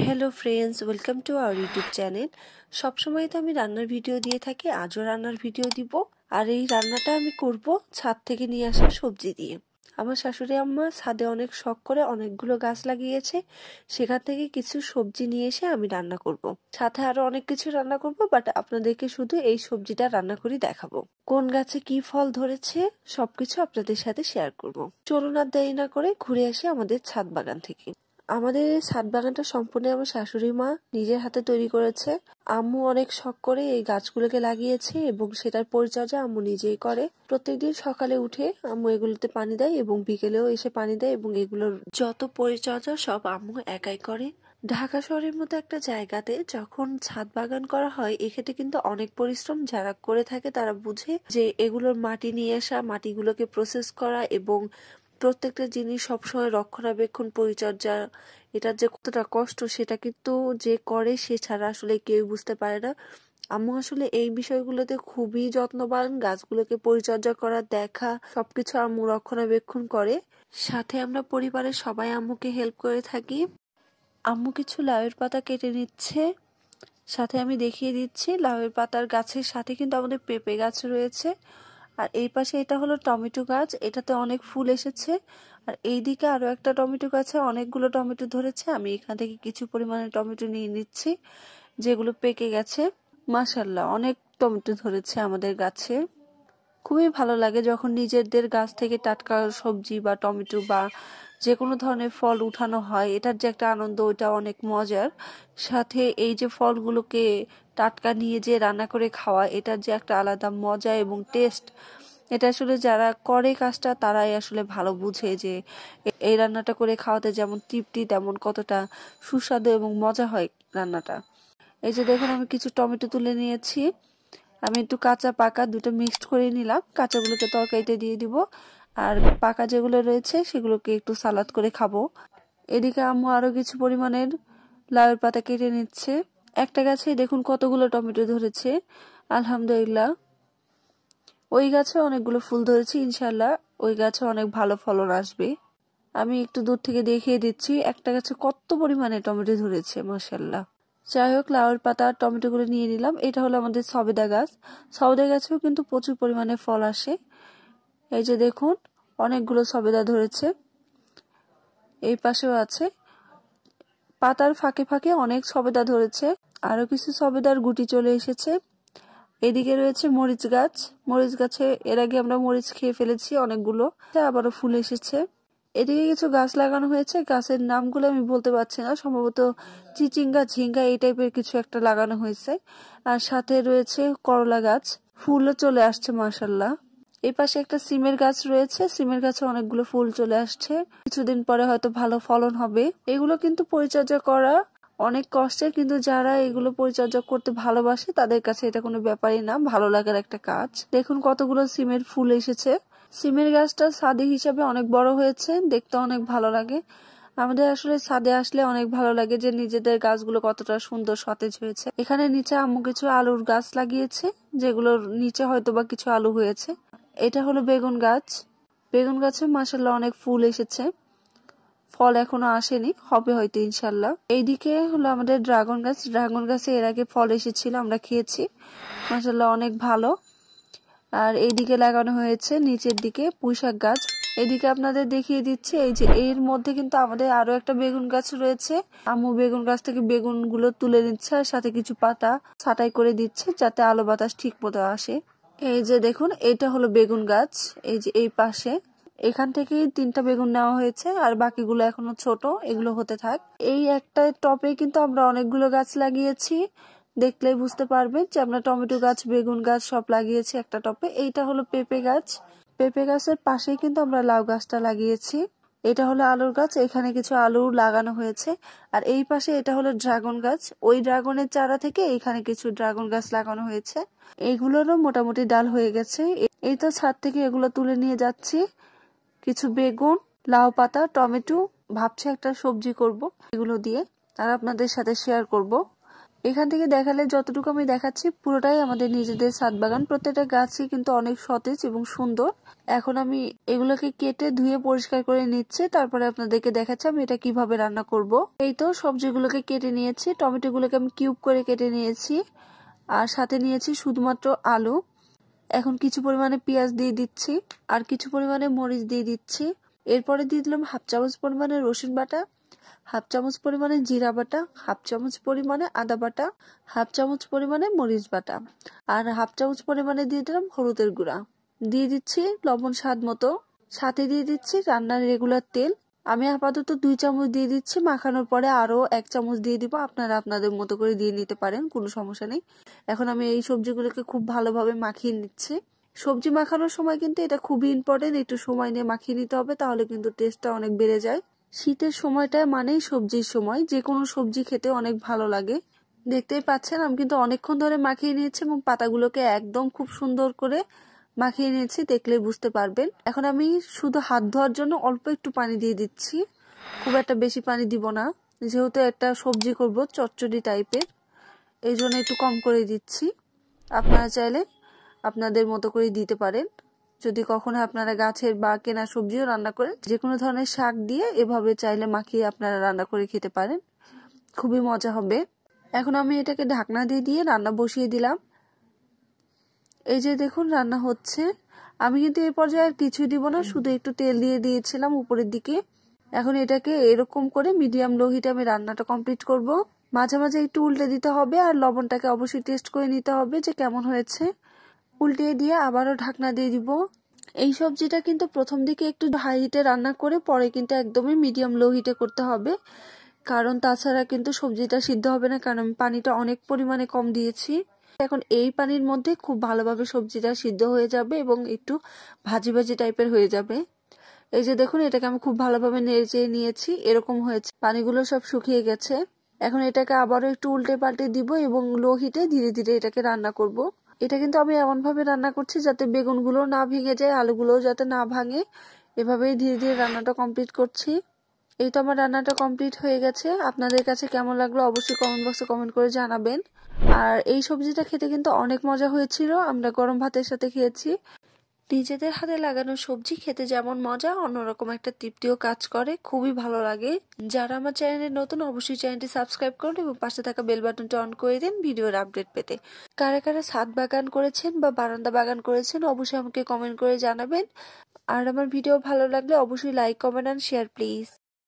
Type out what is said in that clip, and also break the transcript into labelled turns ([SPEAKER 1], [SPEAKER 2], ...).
[SPEAKER 1] Hello friends, welcome to our YouTube channel. সবসময় তো আমি রান্নার ভিডিও দিয়ে থাকি, আজও রান্নার ভিডিও দিব। আর এই রান্নাটা আমি করব ছাদ থেকে নিয়ে আসা সবজি দিয়ে। আমার শাশুড়ি আম্মা ছাদে অনেক শখ করে অনেকগুলো গাছ লাগিয়েছে, সেখান থেকে কিছু সবজি নিয়ে এসে আমি রান্না করব। সাথে আরো অনেক কিছু রান্না করব, বাট আপনাদেরকে শুধু এই সবজিটা রান্না করে দেখাবো। কোন গাছে কি ফল ধরেছে সবকিছু আপনাদের সাথে শেয়ার করব। চলুন আর দেরি না করে ঘুরে আসি আমাদের ছাদ বাগান থেকে। আমাদের এই ছাদ বাগানটা সম্পূর্ণ আমার শাশুড়ি মা নিজের হাতে তৈরি করেছে। আম্মু অনেক শখ করে এই গাছগুলোকে লাগিয়েছে এবং সেটার পরিচর্যা আম্মু নিজেই করে। প্রত্যেকদিন সকালে উঠে আম্মু এগুলোতে পানি দেয় এবং বিকেলেও এসে পানি দেয় এবং এগুলোর যত পরিচর্যা সব আম্মু একাই করে। ঢাকা শহরের মতো একটা জায়গাতে যখন ছাদ বাগান করা হয়, এক্ষেত্রে কিন্তু অনেক পরিশ্রম। যারা করে থাকে তারা বুঝে যে এগুলোর মাটি নিয়ে আসা, মাটিগুলোকে প্রসেস করা এবং প্রত্যেকটা জিনিস সবসময় রক্ষণাবেক্ষণ, পরিচর্যা, এটার যে কতটা কষ্ট সেটা কিন্তু যে করে সে ছাড়া আসলে কেউ বুঝতে পারে না। আম্মু আসলে এই বিষয়গুলোতে খুবই যত্নবান। গাছগুলোকে পরিচর্যা করা, দেখা, সবকিছু আম্মু রক্ষণাবেক্ষণ করে। সাথে আমরা পরিবারের সবাই আম্মুকে হেল্প করে থাকি। আম্মু কিছু লাউয়ের পাতা কেটে নিচ্ছে, সাথে আমি দেখিয়ে দিচ্ছি। লাউয়ের পাতার গাছের সাথে কিন্তু আমাদের পেঁপে গাছ রয়েছে। আর এই পাশে এটা হলো টমেটো গাছ, এটাতে অনেক ফুল এসেছে। আর এইদিকে আরো একটা টমেটো গাছে অনেকগুলো টমেটো ধরেছে। আমি এখান থেকে কিছু পরিমাণে টমেটো নিয়ে নিচ্ছি, যেগুলো পেকে গেছে। মাশাআল্লাহ, অনেক টমেটো ধরেছে আমাদের গাছে। খুবই ভালো লাগে যখন নিজেদের গাছ থেকে টাটকা সবজি বা টমেটো বা যে কোনো ধরনের ফল উঠানো হয়। এটার যে একটা আনন্দ, ওইটা অনেক মজার। সাথে এই যে ফলগুলোকে টাটকা নিয়ে যে রান্না করে খাওয়া, এটার যে একটা আলাদা মজা এবং টেস্ট, এটা আসলে যারা করে কাজটা তারাই আসলে ভালো বুঝে যে এই রান্নাটা করে খাওয়াতে যেমন তৃপ্তি, তেমন কতটা সুস্বাদু এবং মজা হয় রান্নাটা। এই যে দেখুন, আমি কিছু টমেটো তুলে নিয়েছি। আমি একটু কাঁচা পাকা দুটো মিক্সড করে নিলাম। কাঁচাগুলোকে তরকারিতে দিয়ে দিব, আর পাকা যেগুলো রয়েছে সেগুলোকে একটু সালাদ করে খাবো। এদিকে আম্মু আরো কিছু পরিমাণের লাউয়ের পাতা কেটে নিচ্ছে। একটা গাছে দেখুন কতগুলো টমেটো ধরেছে, আলহামদুলিল্লাহ। ওই গাছে অনেকগুলো ফুল ধরেছে, ইনশাল্লাহ ওই গাছে অনেক ভালো ফলন আসবে। আমি একটু দূর থেকে দেখিয়ে দিচ্ছি একটা গাছে কত পরিমাণে টমেটো ধরেছে, মাশাআল্লাহ। যাই হোক, লাউয়ের পাতা আর টমেটো গুলো নিয়ে নিলাম। এটা হলো আমাদের সবেদা গাছ। সবেদা গাছেও কিন্তু প্রচুর পরিমাণে ফল আসে। এই যে দেখুন, অনেকগুলো সবেদা ধরেছে। এই পাশেও আছে, পাতার ফাঁকে ফাঁকে অনেক সবেদা ধরেছে। আরো কিছু সবেদার গুটি চলে এসেছে। এদিকে রয়েছে মরিচ গাছ। মরিচ গাছে এর আগে আমরা মরিচ খেয়ে ফেলেছি অনেকগুলো, আবারও ফুল এসেছে। এদিকে কিছু গাছ লাগানো হয়েছে, গাছের নামগুলো আমি বলতে পারছি না, সম্ভবত চিচিঙ্গা, ঝিঙ্গা এই টাইপের কিছু একটা লাগানো হয়েছে। আর সাথে রয়েছে করলা গাছ, ফুলও চলে আসছে মাশাআল্লাহ। এই পাশে একটা সিমের গাছ রয়েছে, সিমের গাছে অনেকগুলো ফুল চলে আসছে। কিছুদিন পরে হয়তো ভালো ফলন হবে। এগুলো কিন্তু পরিচর্যা করা অনেক কষ্টের, কিন্তু যারা এগুলো পরিচর্যা করতে ভালোবাসে তাদের কাছে এটা কোনো ব্যাপারই না, ভালো লাগার একটা কাজ। দেখুন কতগুলো সিমের ফুল এসেছে। সিমের গাছটা ছাদে হিসাবে অনেক বড় হয়েছে, দেখতে অনেক ভালো লাগে। আমাদের আসলে ছাদে আসলে অনেক ভালো লাগে যে নিজেদের গাছগুলো কতটা সুন্দর সতেজ হয়েছে। এখানে নিচে আম্মু কিছু আলুর গাছ লাগিয়েছে, যেগুলোর নিচে হয়তো বা কিছু আলু হয়েছে। এটা হলো বেগুন গাছ। বেগুন গাছে মাশাআল্লাহ অনেক ফুল এসেছে, ফল এখনো আসেনি, হবে হয়তো ইনশাল্লাহ। এইদিকে হলো আমাদের ড্রাগন গাছ। ড্রাগন গাছে এর আগে ফল এসেছিল, আমরা খেয়েছি, মাশাআল্লাহ অনেক ভালো। আর এইদিকে লাগানো হয়েছে নিচের দিকে পুঁইশাক গাছ। এদিকে আপনাদের দেখিয়ে দিচ্ছে, এই যে এর মধ্যে কিন্তু আমাদের আরো একটা বেগুন গাছ রয়েছে। আম্মু বেগুন গাছ থেকে বেগুন গুলো তুলে নিচ্ছে আর সাথে কিছু পাতা ছাঁটাই করে দিচ্ছে যাতে আলো বাতাস ঠিক মতো আসে। এই যে দেখুন, এটা হলো বেগুন গাছ। এই যে এই পাশে এখান থেকেই 3টা বেগুন নেওয়া হয়েছে, আর বাকিগুলো এখনো ছোট, এগুলো হতে থাক। এই একটা টবে কিন্তু আমরা অনেকগুলো গাছ লাগিয়েছি, দেখলেই বুঝতে পারবেন যে আমরা টমেটো গাছ, বেগুন গাছ সব লাগিয়েছি একটা টবে। এইটা হলো পেঁপে গাছ। পেঁপে গাছের পাশেই কিন্তু আমরা লাউ গাছটা লাগিয়েছি। এটা হলো আলুর গাছ, এখানে কিছু আলু লাগানো হয়েছে। আর এই পাশে এটা হলো ড্রাগন গাছ, ওই ড্রাগনের চারা থেকে এখানে কিছু ড্রাগন গাছ লাগানো হয়েছে। এগুলোরও মোটামুটি ডাল হয়ে গেছে। এই তো ছাদ থেকে এগুলো তুলে নিয়ে যাচ্ছি। কিছু বেগুন, লাউ পাতা, টমেটো, ভাবছি একটা সবজি করব এগুলো দিয়ে, আর আপনাদের সাথে শেয়ার করব। এখান থেকে দেখালে যতটুকু আমি দেখাচ্ছি পুরোটাই আমাদের নিজেদের ছাদ বাগান। প্রত্যেকটা গাছই কিন্তু অনেক সতেজ এবং সুন্দর। এখন আমি এগুলোকে কেটে ধুয়ে পরিষ্কার করে নিচ্ছি, তারপরে আপনাদেরকে দেখাচ্ছি আমি এটা কিভাবে রান্না করব। এই তো সবজিগুলোকে কেটে নিয়েছি, টমেটোগুলোকে আমি কিউব করে কেটে নিয়েছি, আর সাথে নিয়েছি শুধুমাত্র আলু। এখন কিছু পরিমাণে পেঁয়াজ দিয়ে দিচ্ছি, আর কিছু পরিমাণে মরিচ দিয়ে দিচ্ছি। এরপরে দিয়ে দিলাম হাফ চামচ পরিমাণে রসুন বাটা, হাফ চামচ পরিমাণে জিরা বাটা, হাফ চামচ পরিমাণে আদা বাটা, হাফ চামচ পরিমাণে মরিচ বাটা, আর হাফ চামচ পরিমাণে দিয়ে দিলাম হলুদের গুঁড়া। দিয়ে দিচ্ছি লবণ স্বাদ মতো, সাথে দিয়ে দিচ্ছি রান্নার রেগুলার তেল। আমি আপাতত 2 চামচ দিয়ে দিচ্ছি, মাখানোর পরে আরো 1 চামচ দিয়ে দিব। আপনারা আপনাদের মতো করে দিয়ে নিতে পারেন, কোনো সমস্যা নেই। এখন আমি এই সবজিগুলোকে খুব ভালোভাবে মাখিয়ে নিচ্ছি। সবজি মাখানোর সময় কিন্তু এটা খুবই ইম্পর্টেন্ট, একটু সময় নিয়ে মাখিয়ে নিতে হবে, তাহলে কিন্তু টেস্টটা অনেক বেড়ে যায়। শীতের সময়টা মানেই সবজির সময়, যে কোনো সবজি খেতে অনেক ভালো লাগে। দেখতেই পাচ্ছেন আমি কিন্তু অনেকক্ষণ ধরে মাখিয়ে নিয়েছি এবং পাতাগুলোকে একদম খুব সুন্দর করে মাখিয়ে নিয়েছি, দেখলেই বুঝতে পারবেন। এখন আমি শুধু হাত ধোয়ার জন্য অল্প একটু পানি দিয়ে দিচ্ছি, খুব একটা বেশি পানি দিব না, যেহেতু একটা সবজি করব চচ্চড়ি টাইপের, এই জন্য একটু কম করে দিচ্ছি। আপনারা চাইলে আপনাদের মতো করে দিতে পারেন। যদি কখনো আপনারা গাছের বা কেনা সবজিও রান্না করেন, যে কোনো ধরনের শাক দিয়ে এভাবে চাইলে মাখিয়ে আপনারা রান্না করে খেতে পারেন, খুবই মজা হবে। এখন আমি এটাকে ঢাকনা দিয়ে দিয়ে রান্না বসিয়ে দিলাম। এই যে দেখুন রান্না হচ্ছে। আমি কিন্তু এই পর্যায়ে আর কিছুই দিব না, শুধু একটু তেল দিয়ে দিয়েছিলাম উপরের দিকে। এখন এটাকে এরকম করে মিডিয়াম লো হিটে আমি রান্নাটা কমপ্লিট করব। মাঝে মাঝে একটু উল্টে দিতে হবে, আর লবণটাকে অবশ্যই টেস্ট করে নিতে হবে যে কেমন হয়েছে। উল্টিয়ে দিয়ে আবারও ঢাকনা দিয়ে দিব। এই সবজিটা কিন্তু প্রথম দিকে একটু হাই হিটে রান্না করে পরে কিন্তু একদমই মিডিয়াম লো হিটে করতে হবে, কারণ তাছাড়া কিন্তু সবজিটা সিদ্ধ হবে না, কারণ আমি পানিটা অনেক পরিমাণে কম দিয়েছি। এখন এই পানির মধ্যে খুব ভালোভাবে সবজিটা সিদ্ধ হয়ে যাবে এবং একটু ভাজি ভাজি টাইপের হয়ে যাবে। এই যে দেখুন এটাকে আমি খুব ভালোভাবে নেড়ে নিয়েছি, এরকম হয়েছে, পানিগুলো সব শুকিয়ে গেছে। এখন এটাকে আবারও একটু উল্টে পাল্টে দিব এবং লো হিটে ধীরে ধীরে এটাকে রান্না করব। এটা কিন্তু আমি এমন ভাবে রান্না করছি যাতে বেগুনগুলো না ভেঙে যায়, আলুগুলো যাতে না ভাঙে, এভাবেই ধীরে ধীরে রান্নাটা কমপ্লিট করছি। এই তো আমার রান্নাটা কমপ্লিট হয়ে গেছে। আপনাদের কাছে কেমন লাগলো অবশ্যই কমেন্ট বক্সে কমেন্ট করে জানাবেন। আর এই সবজিটা খেতে কিন্তু অনেক মজা হয়েছিল, আমরা গরম ভাতের সাথে খেয়েছি। নিজেদের হাতে লাগানো সবজি খেতে যেমন মজা, অন্যরকম একটা তৃপ্তিও কাজ করে, খুবই ভালো লাগে। যারা আমার চ্যানেলে নতুন অবশ্যই চ্যানেলটি সাবস্ক্রাইব করুন এবং পাশে থাকা বেল বাটনটা অন করে দিন ভিডিওর আপডেট পেতে। কারা কারা ছাদ বাগান করেছেন বা বারান্দা বাগান করেছেন অবশ্যই আমাকে কমেন্ট করে জানাবেন। আর আমার ভিডিও ভালো লাগলে অবশ্যই like, comment and share please.